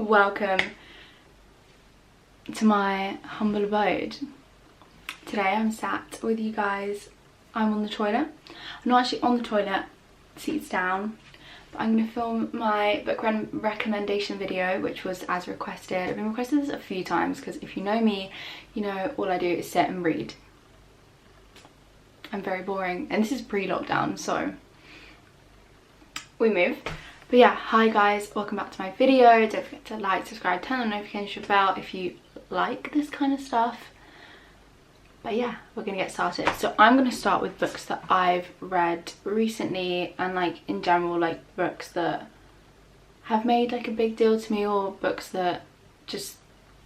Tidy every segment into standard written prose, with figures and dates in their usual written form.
Welcome to my humble abode. Today I'm sat with you guys. I'm on the toilet. I'm not actually on the toilet, seats down, but I'm going to film my book recommendation video, which was as requested. I've been requested this a few times because if you know me, you know all I do is sit and read. I'm very boring, and this is pre-lockdown, so we move. But yeah, hi guys, welcome back to my video. Don't forget to like, subscribe, turn on the notification bell if you like this kind of stuff. But yeah, we're gonna get started. So I'm gonna start with books that I've read recently, and like in general, like books that have made like a big deal to me, or books that just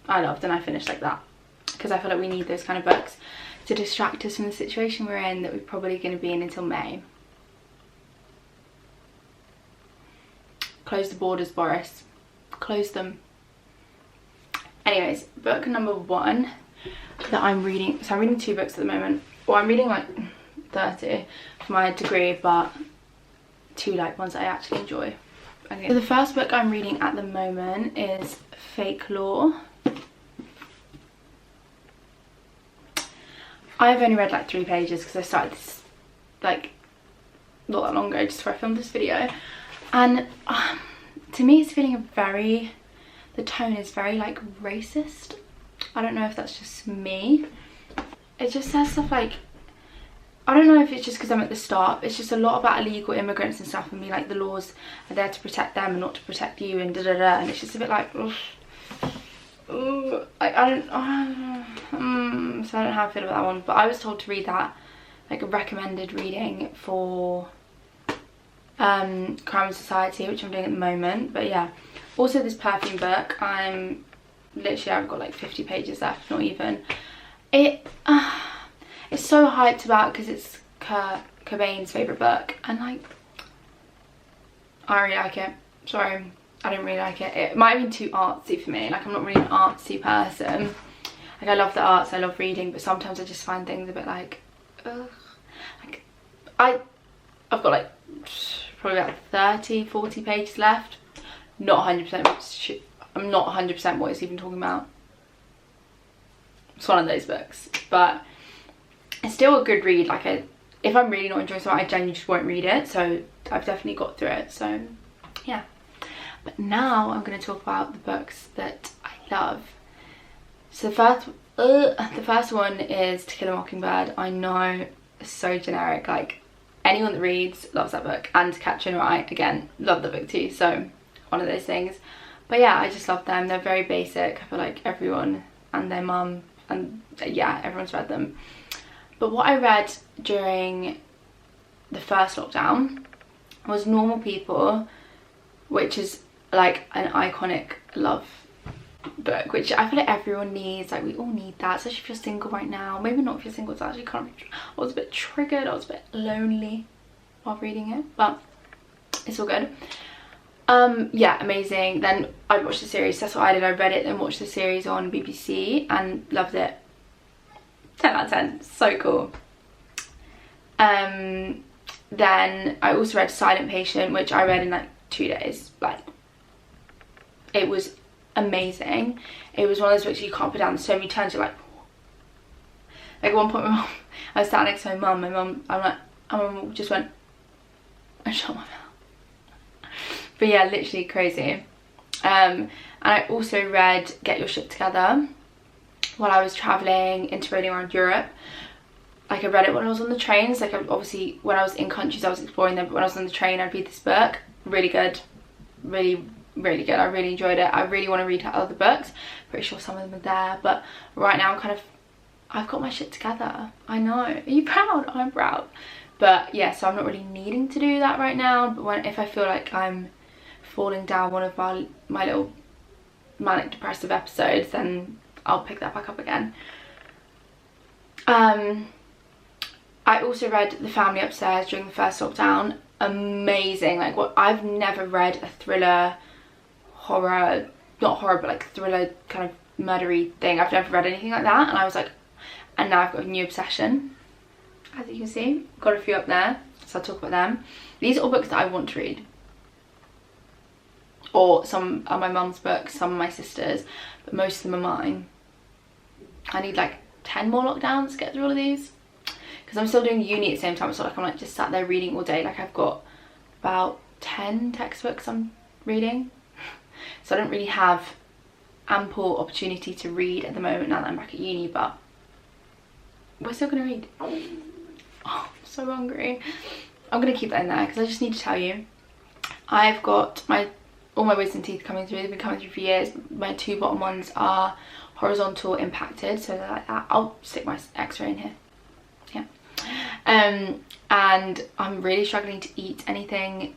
I loved and I finished like that, because I feel like we need those kind of books to distract us from the situation we're in, that we're probably going to be in until May. Close the borders, Boris. Close them. Anyways, book number one that I'm reading. So I'm reading two books at the moment. Well, I'm reading like 30 for my degree, but two like ones that I actually enjoy. Okay. So the first book I'm reading at the moment is Fake Law. I've only read like 3 pages because I started this like not that long ago, just before I filmed this video, and to me it's feeling the tone is very like racist. I don't know if that's just me. It just says stuff like, I don't know if it's just because I'm at the start, it's just a lot about illegal immigrants and stuff, and me like the laws are there to protect them and not to protect you, and and it's just a bit like so I don't know how I feel about that one. But I was told to read that, like a recommended reading for Crime and Society, which I'm doing at the moment. But yeah, also this perfume book, I've got like 50 pages left, not even. It's so hyped about because it's Kurt Cobain's favourite book, and like I really like it. Sorry, I don't really like it. It might have been too artsy for me. Like, I'm not really an artsy person. Like, I love the arts, I love reading, but sometimes I just find things a bit like, ugh. Like, I've got like probably about 30-40 pages left. Not 100%. I'm not 100% what it's even talking about. It's one of those books, but it's still a good read. Like, if I'm really not enjoying something, I genuinely just won't read it. So I've definitely got through it. So yeah. But now I'm going to talk about the books that I love. So the first one is To Kill a Mockingbird. I know, it's so generic. Like, anyone that reads loves that book. And To Catch and Rye, again, love the book too. So one of those things. But yeah, I just love them. They're very basic. I feel like everyone and their mum, and yeah, everyone's read them. But what I read during the first lockdown was Normal People, which is like an iconic love book, which I feel like everyone needs. Like, we all need that, especially if you're single right now. Maybe not if you're single. It's actually kind of, I was a bit triggered, I was a bit lonely while reading it, but it's all good. Yeah, amazing. Then I watched the series. That's what I did. I read it and watched the series on BBC and loved it. 10 out of 10. So cool. Then I also read Silent Patient, which I read in like 2 days. Like, it was amazing. It was one of those books you can't put down. So many turns you're like at one point I was sat next to my mum. My mum just went and shut my mouth. But yeah, literally crazy. And I also read Get Your Shit Together while I was travelling, interrailing around Europe. Like, I read it when I was on the trains. Like, obviously when I was in countries I was exploring them, but when I was on the train I'd read this book. Really good. Really good. I really enjoyed it. I really want to read her other books. Pretty sure some of them are there, but right now I've got my shit together. I know. Are you proud? I'm proud. But yeah, so I'm not really needing to do that right now, but if I feel like I'm falling down one of my little manic depressive episodes, then I'll pick that back up again. I also read The Family Upstairs during the first lockdown. Amazing. Like, what, I've never read a thriller, horror, not horror, but like thriller kind of murdery thing. I've never read anything like that, and I was like, and now I've got a new obsession, as you can see. Got a few up there, so I'll talk about them. These are all books that I want to read. or some are my mum's books, some are my sister's, but most of them are mine. I need like 10 more lockdowns to get through all of these, because I'm still doing uni at the same time, so like I'm like just sat there reading all day. Like I've got about 10 textbooks I'm reading, so I don't really have ample opportunity to read at the moment now that I'm back at uni, but we're still gonna read. Oh, I'm so hungry. I'm gonna keep that in there because I just need to tell you, I've got all my wisdom teeth coming through. They've been coming through for years. My 2 bottom ones are horizontal impacted, so they're like that. I'll stick my x-ray in here. Yeah. And I'm really struggling to eat anything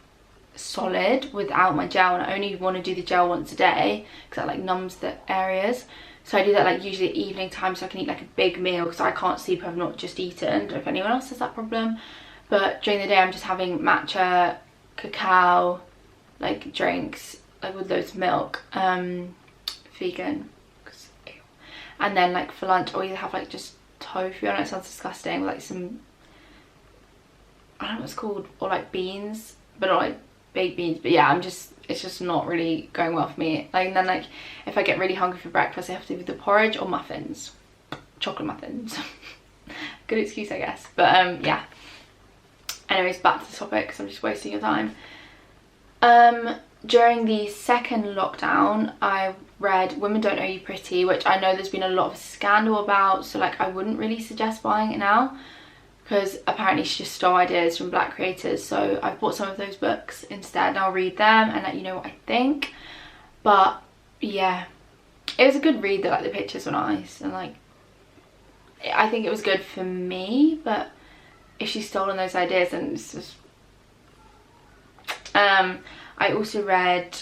solid without my gel, and I only want to do the gel once a day because that like numbs the areas. So I do that like usually at evening time, so I can eat like a big meal because I can't sleep. I've not just eaten. I don't know if anyone else has that problem, but during the day I'm just having matcha, cacao, like drinks, like with loads of milk, vegan, and then like for lunch I'll either have like just tofu, I know it sounds disgusting, with like some, I don't know what it's called, or like beans, but not like baked beans, but yeah, it's just not really going well for me. Like, and then like if I get really hungry for breakfast I have to do the porridge or muffins, chocolate muffins. Good excuse I guess, but yeah, anyways, back to the topic because I'm just wasting your time. During the second lockdown I read Women Don't Owe You Pretty, which I know there's been a lot of scandal about, so like I wouldn't really suggest buying it now because apparently she just stole ideas from black creators. So I've bought some of those books instead and I'll read them and let you know what I think. But yeah, it was a good read though, like the pictures were nice, and like I think it was good for me, but if she's stolen those ideas then it's just I also read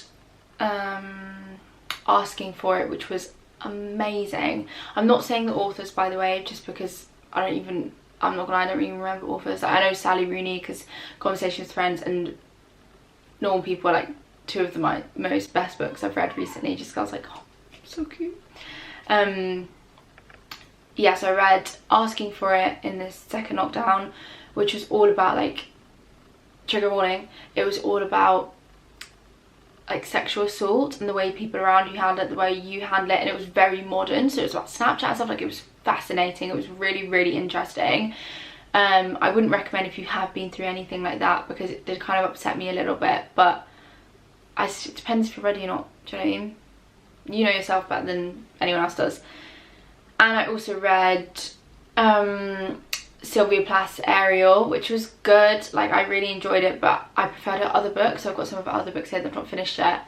Asking For It, which was amazing. I'm not saying the authors, by the way, just because I don't even remember authors. I know Sally Rooney because Conversations with Friends and Normal People are like 2 of my most best books I've read recently, just because I was like, oh, so cute. Yeah, so I read Asking For It in the second lockdown, which was all about, like, trigger warning, it was all about like sexual assault and the way people around you handle it, the way you handle it, and it was very modern, so it was about Snapchat and stuff. Like, it was fascinating, it was really, really interesting. I wouldn't recommend if you have been through anything like that because it did kind of upset me a little bit, but it depends if you're ready or not, do you know what I mean? You know yourself better than anyone else does. And I also read Sylvia Plath's Ariel, which was good. Like, I really enjoyed it, but I preferred her other books. So I've got some of her other books here that I've not finished yet,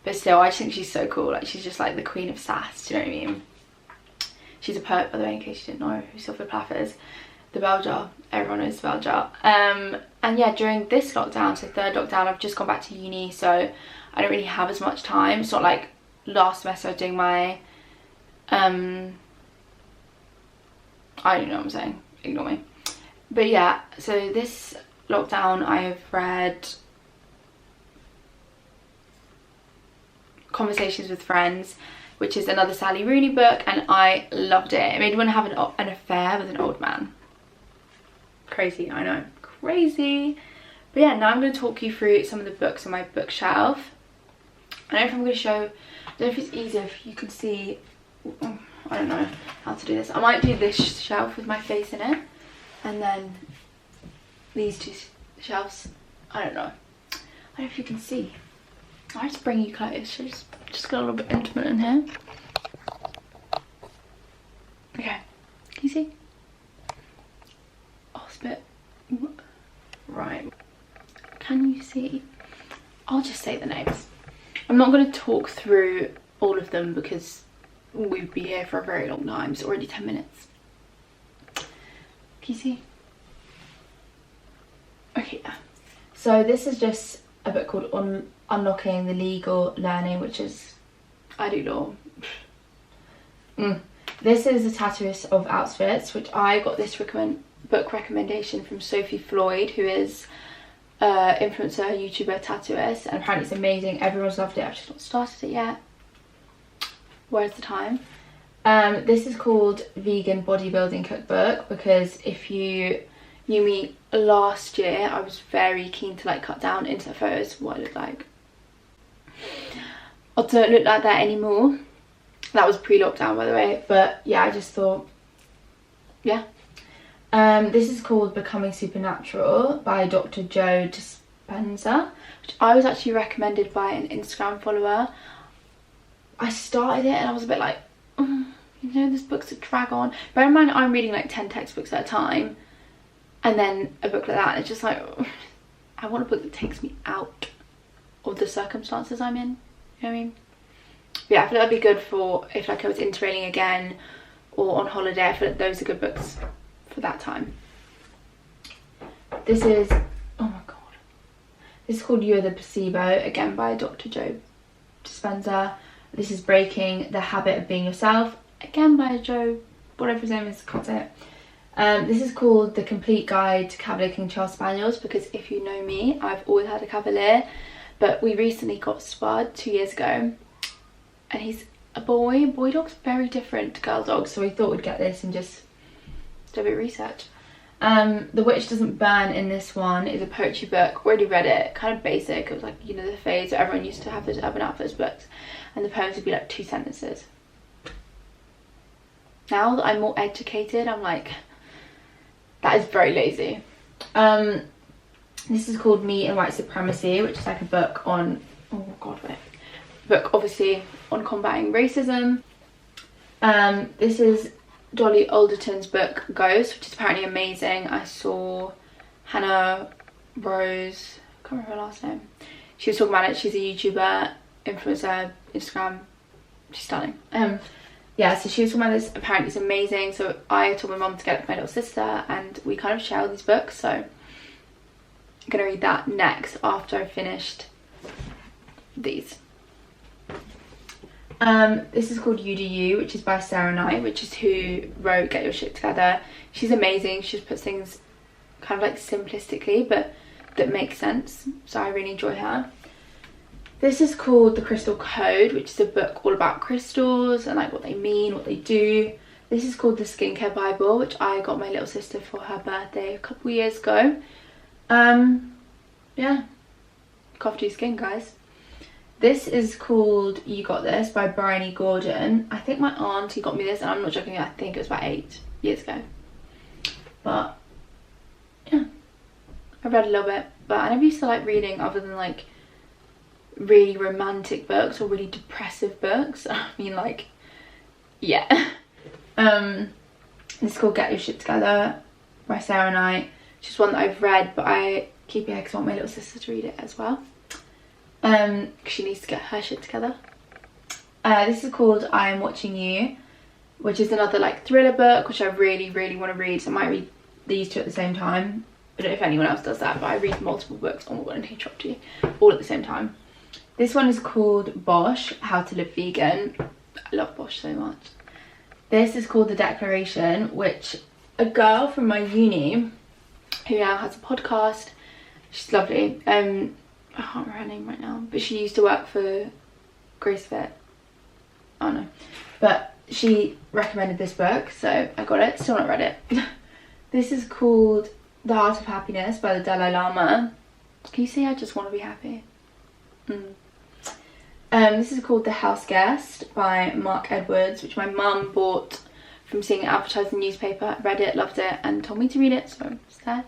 but still, I just think she's so cool. Like, she's just like the queen of sass, do you know what I mean? She's a poet, by the way, in case you didn't know who Sylvia Plath is. The Bell Jar, everyone knows the Bell Jar. And yeah, during this lockdown, so third lockdown, I've just gone back to uni, so I don't really have as much time. It's not like last semester I was doing my I don't know what I'm saying, ignore me. But yeah, so this lockdown I have read Conversations with Friends, which is another Sally Rooney book, and I loved it. It made me want to have an affair with an old man. Crazy, I know, crazy. But yeah, now I'm going to talk you through some of the books on my bookshelf. I don't know if I'm going to show, I don't know if it's easier if you can see, I don't know how to do this. I might do this shelf with my face in it, and then these 2 shelves, I don't know. I don't know if you can see. I'll just bring you close, so just get a little bit intimate in here. Okay, can you see? Oh, it's a bit, right. Can you see? I'll just say the names. I'm not going to talk through all of them because we'd be here for a very long time. It's already 10 minutes. Can you see? Okay, yeah. So this is just a book called Unlocking the Legal Learning, which is, I do law. This is The Tattooist of Auschwitz, which I got this book recommendation from Sophie Floyd, who is influencer, YouTuber, tattooist, and apparently it's amazing. Everyone's loved it. I've just not started it yet. Where's the time? This is called Vegan Bodybuilding Cookbook, because if you knew me last year, I was very keen to like cut down into the photos what I look like. or Don't Look Like That Anymore. That was pre-lockdown, by the way, but yeah, I just thought, yeah. This is called Becoming Supernatural by Dr. Joe Dispenza, which I was actually recommended by an Instagram follower. I started it and I was a bit like, you know, this book's a drag on. Bear in mind, I'm reading like 10 textbooks at a time, and then a book like that, and it's just like, I want a book that takes me out of the circumstances I'm in, you know what I mean? But yeah, I feel like that'd be good for if like I was interrailing again or on holiday. I feel like those are good books for that time. This is, oh my god, this is called You're the Placebo, again by Dr. Joe Dispenza. This is Breaking the Habit of Being Yourself, again by Joe, whatever his name is, can't say it. This is called The Complete Guide to Cavalier King Charles Spaniels, because if you know me, I've always had a Cavalier, but we recently got Spud 2 years ago, and he's a boy. Boy dog's very different to girl dogs, so we thought we'd get this and just do a bit of research. The Witch Doesn't Burn in this one is a poetry book. Already read it, kind of basic. It was like, you know, the phase where everyone used to have those Urban Outfitters books, and the poems would be like 2 sentences. Now that I'm more educated, I'm like, that is very lazy. This is called Me and White Supremacy, which is like a book on, oh god, wait. Book obviously on combating racism. This is Dolly Alderton's book Ghost, which is apparently amazing. I saw Hannah Rose, I can't remember her last name. She was talking about it. She's a YouTuber, influencer, Instagram. She's stunning. Yeah, so she was talking about this. Apparently it's amazing. So I told my mum to get it for my little sister, and we kind of share all these books. So I'm gonna read that next after I've finished these. This is called You Do You, which is by Sarah Knight, which is who wrote Get Your Shit Together. She's amazing. She just puts things kind of like simplistically, but that makes sense. So I really enjoy her. This is called The Crystal Code, which is a book all about crystals and like what they mean, what they do. This is called The Skincare Bible, which I got my little sister for her birthday a couple years ago. Yeah, cough to your skin, guys. This is called You Got This by Bryony Gordon. I think my auntie got me this, and I'm not joking, I think it was about 8 years ago. But yeah, I read a little bit, but I never used to like reading other than like really romantic books or really depressive books. I mean, like, yeah. This is called Get Your Shit Together by Sarah Knight, which is one that I've read, but I keep it because I want my little sister to read it as well. Because she needs to get her shit together. This is called I Am Watching You, which is another like thriller book, which I really want to read. So I might read these two at the same time. I don't know if anyone else does that, but I read multiple books on one and interrupt you all at the same time. This one is called Bosch, How to Live Vegan. I love Bosch so much. This is called The Declaration, which a girl from my uni who now has a podcast, she's lovely. I can't remember her name right now, but she used to work for Grace Fit. I don't know. But she recommended this book, so I got it. Still not read it. This is called The Art of Happiness by the Dalai Lama. Can you see I just want to be happy? This is called The House Guest by Mark Edwards, which my mum bought from seeing it advertised in the newspaper. Read it, loved it, and told me to read it, so it's there.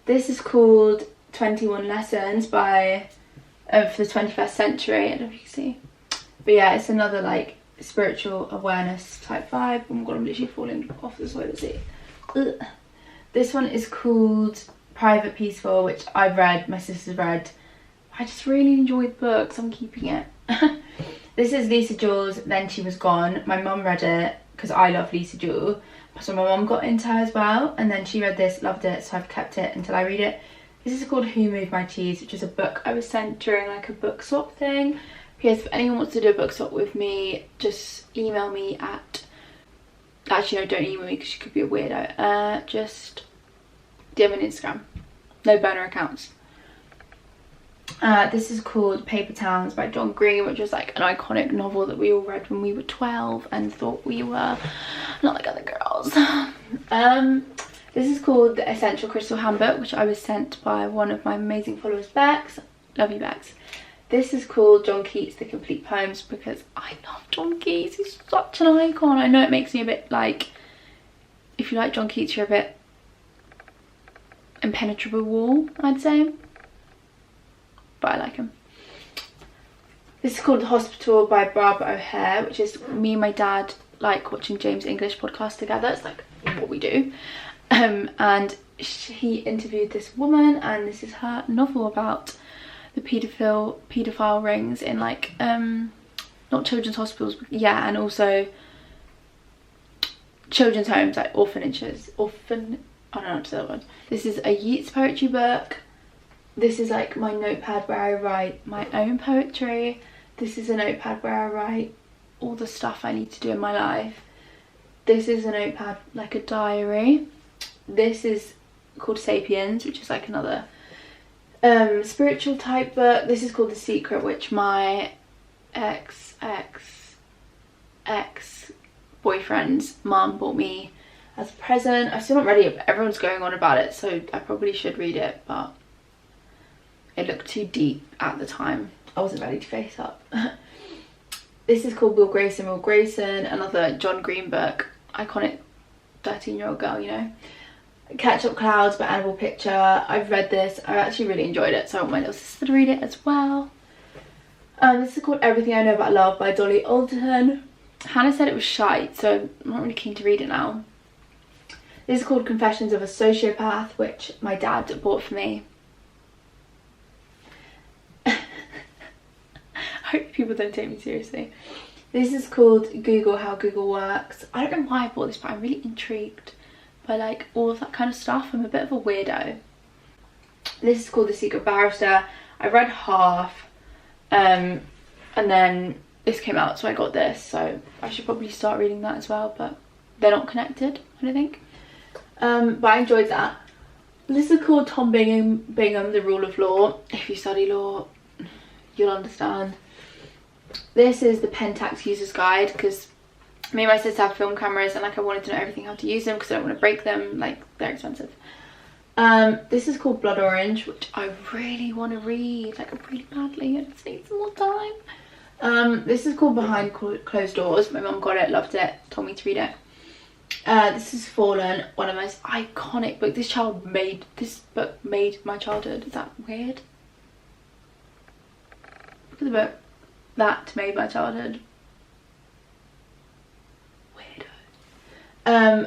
This is called 21 Lessons by for the 21st Century. I don't know if you can see, but yeah, it's another like spiritual awareness type vibe. Oh my god, I'm literally falling off the toilet seat. Ugh. This one is called Private Peaceful, which I've read, my sister's read. I just really enjoyed the book, so I'm keeping it. This is Lisa Jewell's Then She Was Gone. My mum read it because I love Lisa Jewell, so my mum got into her as well, and then she read this, loved it, so I've kept it until I read it. This is called Who Moved My Cheese, which is a book I was sent during like a book swap thing. P.S. if anyone wants to do a book swap with me, just email me at, actually no, don't email me because you could be a weirdo. Just DM on Instagram. No burner accounts. This is called Paper Towns by John Green, which was like an iconic novel that we all read when we were 12 and thought we were not like other girls. This is called The Essential Crystal Handbook, which I was sent by one of my amazing followers, Bex. Love you, Bex. This is called John Keats, The Complete Poems, because I love John Keats. He's such an icon. I know it makes me a bit like, if you like John Keats, you're a bit impenetrable wall, I'd say. But I like him. This is called The Hospital by Barbara O'Hare, which is me and my dad like watching James English podcast together. It's like what we do. And he interviewed this woman, and this is her novel about the paedophile rings in like not children's hospitals, but yeah, and also children's homes, like orphanages. I don't know how to say that word. This is a Yeats poetry book. This is like my notepad where I write my own poetry. This is a notepad where I write all the stuff I need to do in my life. This is a notepad, like a diary. This is called Sapiens, which is like another spiritual type book. This is called The Secret, which my ex-boyfriend's mum bought me as a present. I've still not read it, but everyone's going on about it, so I probably should read it, but it looked too deep at the time. I wasn't ready to face up. This is called Will Grayson, another John Green book. Iconic 13-year-old girl, you know. Catch Up Clouds by Annabelle Picture. I've read this. I actually really enjoyed it, so I want my little sister to read it as well. This is called Everything I Know About Love by Dolly Alderton. Hannah said it was shite, so I'm not really keen to read it now. This is called Confessions of a Sociopath, which my dad bought for me. I hope people don't take me seriously. This is called Google How Google Works. I don't know why I bought this, but I'm really intrigued by like all of that kind of stuff. I'm a bit of a weirdo. This is called The Secret Barrister. I read half and then this came out, so I got this, so I should probably start reading that as well, but they're not connected, I don't think. But I enjoyed that. This is called Tom Bingham, The Rule of Law. If you study law, you'll understand. This is the Pen Tax User's Guide, because me and my sister have film cameras and like I wanted to know everything how to use them because I don't want to break them, like they're expensive. This is called Blood Orange, which I really want to read, like really badly. I just need some more time. This is called Behind Closed Doors. My mum got it, loved it, told me to read it. This is Fallen, one of the most iconic books. This book made my childhood. Is that weird? Look at the book. That made my childhood. Weirdo.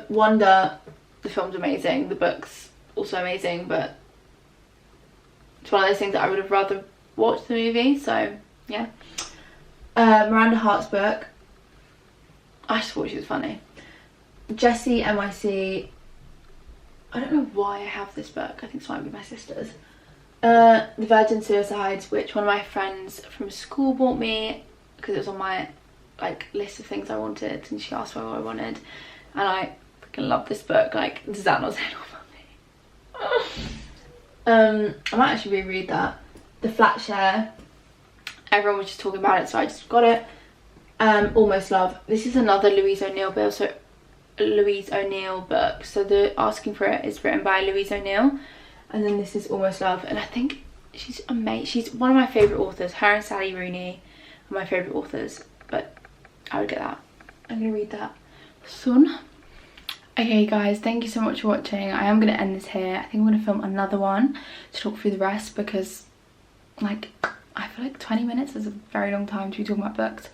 Wonder, the film's amazing, the book's also amazing, but it's one of those things that I would have rather watched the movie, so yeah. Miranda Hart's book, I just thought she was funny. Jessie NYC, I don't know why I have this book, I think it might be my sister's. The Virgin Suicides, which one of my friends from school bought me because it was on my like list of things I wanted, and she asked for what I wanted, and I freaking love this book. Like, does that not say all about me? I might actually reread that. The Flat Share, everyone was just talking about it, so I just got it. Almost Love, this is another Louise O'Neill book, so the asking for it is written by Louise O'Neill. And then this is Almost Love, and I think she's amazing. She's one of my favourite authors. Her and Sally Rooney are my favourite authors, but I would get that. I'm going to read that soon. Okay guys, thank you so much for watching. I am going to end this here. I think I'm going to film another one to talk through the rest, because like I feel like 20 minutes is a very long time to be talking about books.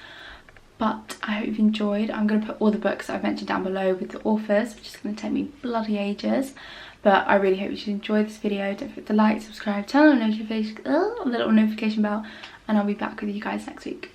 But I hope you've enjoyed. I'm going to put all the books that I've mentioned down below with the authors, which is going to take me bloody ages. But I really hope you should enjoy this video. Don't forget to like, subscribe, turn on the little notification bell, and I'll be back with you guys next week.